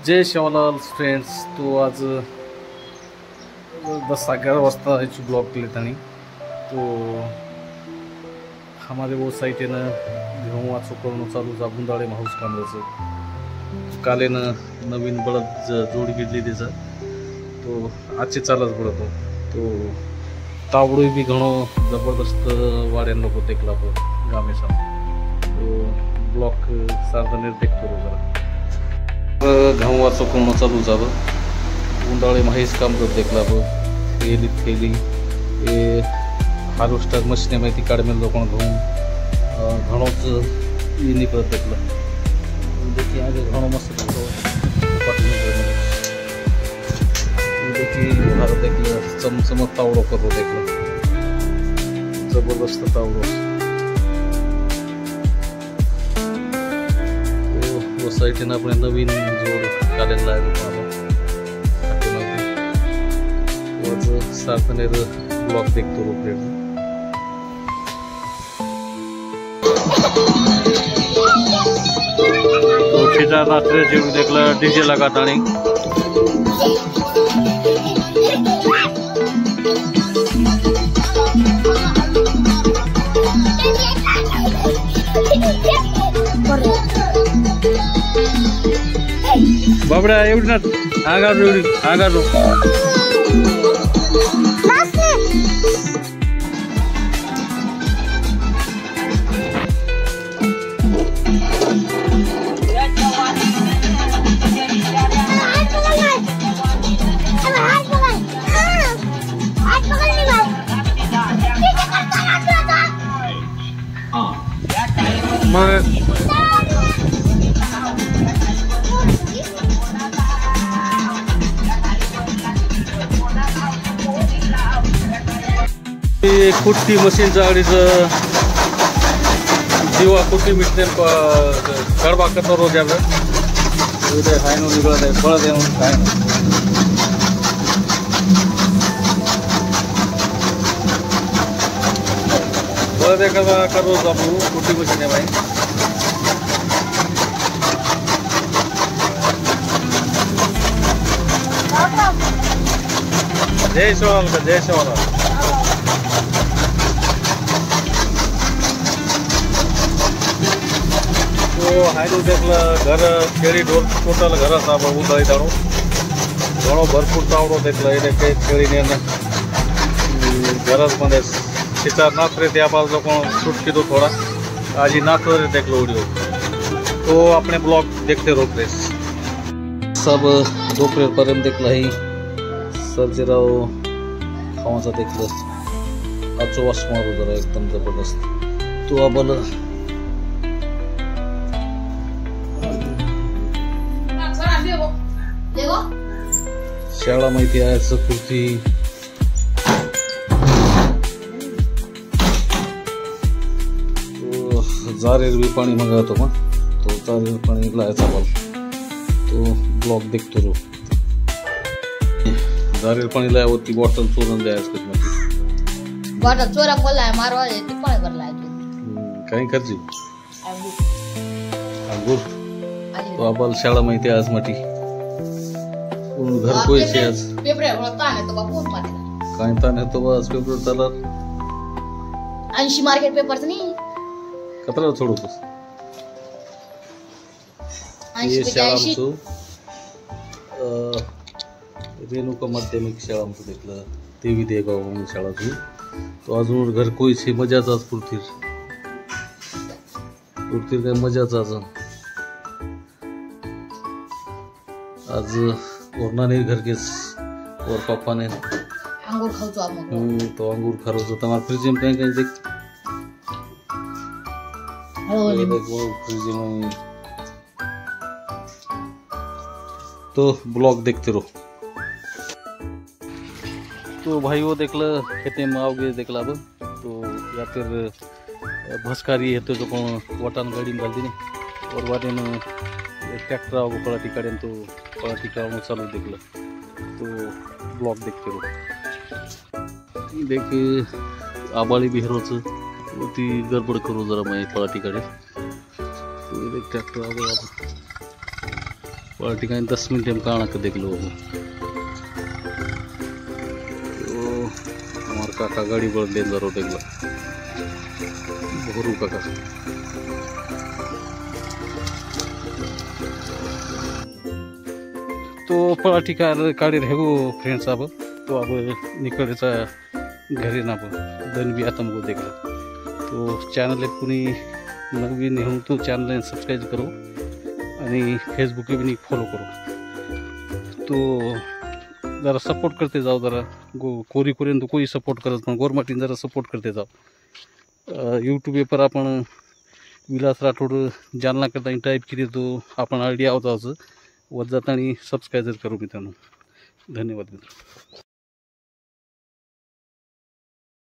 जय शिवलाल फ्रेंड्स. तो आज 10-11 वाजता ब्लॉग केले त्यांनी. तो हमारे वो साईट आहे ना घेऊन वाचो करून चालू जा बुंदाळे माऊस कांद्याचं कालेनं नवीन बळद जोडी घेतली त्याचा. तो आजचे चालच बळतो तो तावडो बी घणो जबरदस्त वाड्यान नको देखला गामेसा. तो ब्लॉक सार्वजनिक देखतो जरा घाऊ वाचो करून चालू जावं बुंदाळे माहीस काम करत देखला थेली हे हार्वेस्टर मशीन माहिती काढमेल लोकांना घेऊन घणोच निकळत देखलं. देखील आगे घणो मस्त देखलं चमचमत तावडो करतो देखलं जबरदस्त तावडो. सोसायटीनं आपण नवीन जोड काढलेला आहे सार्थनेर ब्लॉक देखतो रोपरेट. तो रात्र जेवढी देखला डीजे लगात आणि बाबड्या एवढी ना आगार एवढी आगार कुट्टी मशीनच्या अडीचं जीवा कुट्टी मिटने गडबा करतो रोज उद्या खाय निघत आहे फळ देऊन काय फळ दे का रोज आपण कुट्टी मशीन आहे भाई. जय शिवलाल का जय शिवलाल. तो हायलो देखलं घर खेळी ढोल टोटल घराचा उंदाळी दाणू घणो भरपूर तावडो देखलं એને કઈ ખેડીને घरच मध्ये शिचार नाथ रे त्या बाजू लोग शूट कीधो थोड़ा आज नाथ रे देख लो वीडियो. तो अपने ब्लॉग देखते रहो प्रेस सब दोपहर पर्यंत देखला ही सर्जेराव खावाचा देखलं आजचो वास मारू जरा एकदम जबरदस्त. तो आबल शाळा माहिती आहे चतुर्थी तो जारेर भी पाणी मंगावतो मग तो जारेर पाणी लायचा बल तो ब्लॉग देखतो रो जारेर पाणी लायवरती बॉटल चोरून द्यायचं कधी बॉटल चोरा बोललाय मारवा ते पाणी भरलाय काही करजी अंगूर तो आबाल शाळा माहिती आज माटी घर कोई से आज पेपर ताने तो बापून मारला काय ताने तो बस पेपर चला 80 मार्केट पेपर्स नाही कतरा छोडू तू 80 शाळा रेणुका माध्यमिक शाळा आमचं देखलं देवी देगाव म्हणून शाळा तू तो अजून घर कोई से मजाच आज पुरतीर काय मजाच आज ओरनाने घर के और पापा ने अंगूर खाओ आप तो अंगूर खारो तो तुम्हारे फ्रिज में कहीं देख वो फ्रिज में तो ब्लॉग देखते रहो. तो भाई वो देख ल खेते में आओगे देख ला अब तो या फिर भस्कारी है तो जो वाटान गाड़ी में डाल दी और वाटे में ट्रैक्टर आओगे पड़ाटी काटें तो पड़ाटी का चालू देख लो. तो ब्लॉग देखते रहो. देख आबाळी बिहारोचं ती गडबड करू जरा माहिती पळाटीकडे. तो एक ट्रॅक्टर पड़ा ठिकाने 10 मिनट में कहाँ के देख लो। तो हमारे काका गाड़ी बढ़ डेंजर हो देख लो बहुरू काका। तो पड़ा ठिकाने काढी रहेगो फ्रेंड्स अब। तो अब निकले घरी ना दन भी आता मुझे देखला। तो चॅनल कुणी नवीन हो तो चॅनल सबस्क्राइब करो आणि फेसबुक पे भी फॉलो करो। तो जरा सपोर्ट करते जाओ जरा कोरी कोरी तो कोई सपोर्ट करत पण गवर्नमेंट जरा सपोर्ट करते जाओ। यूट्यूब पर आपण विलास राठोड जालना करता टाइप केली तो आपण आयडिया आवता वर जाताना सबस्क्राइब करू मित्रांनो। धन्यवाद मित्र।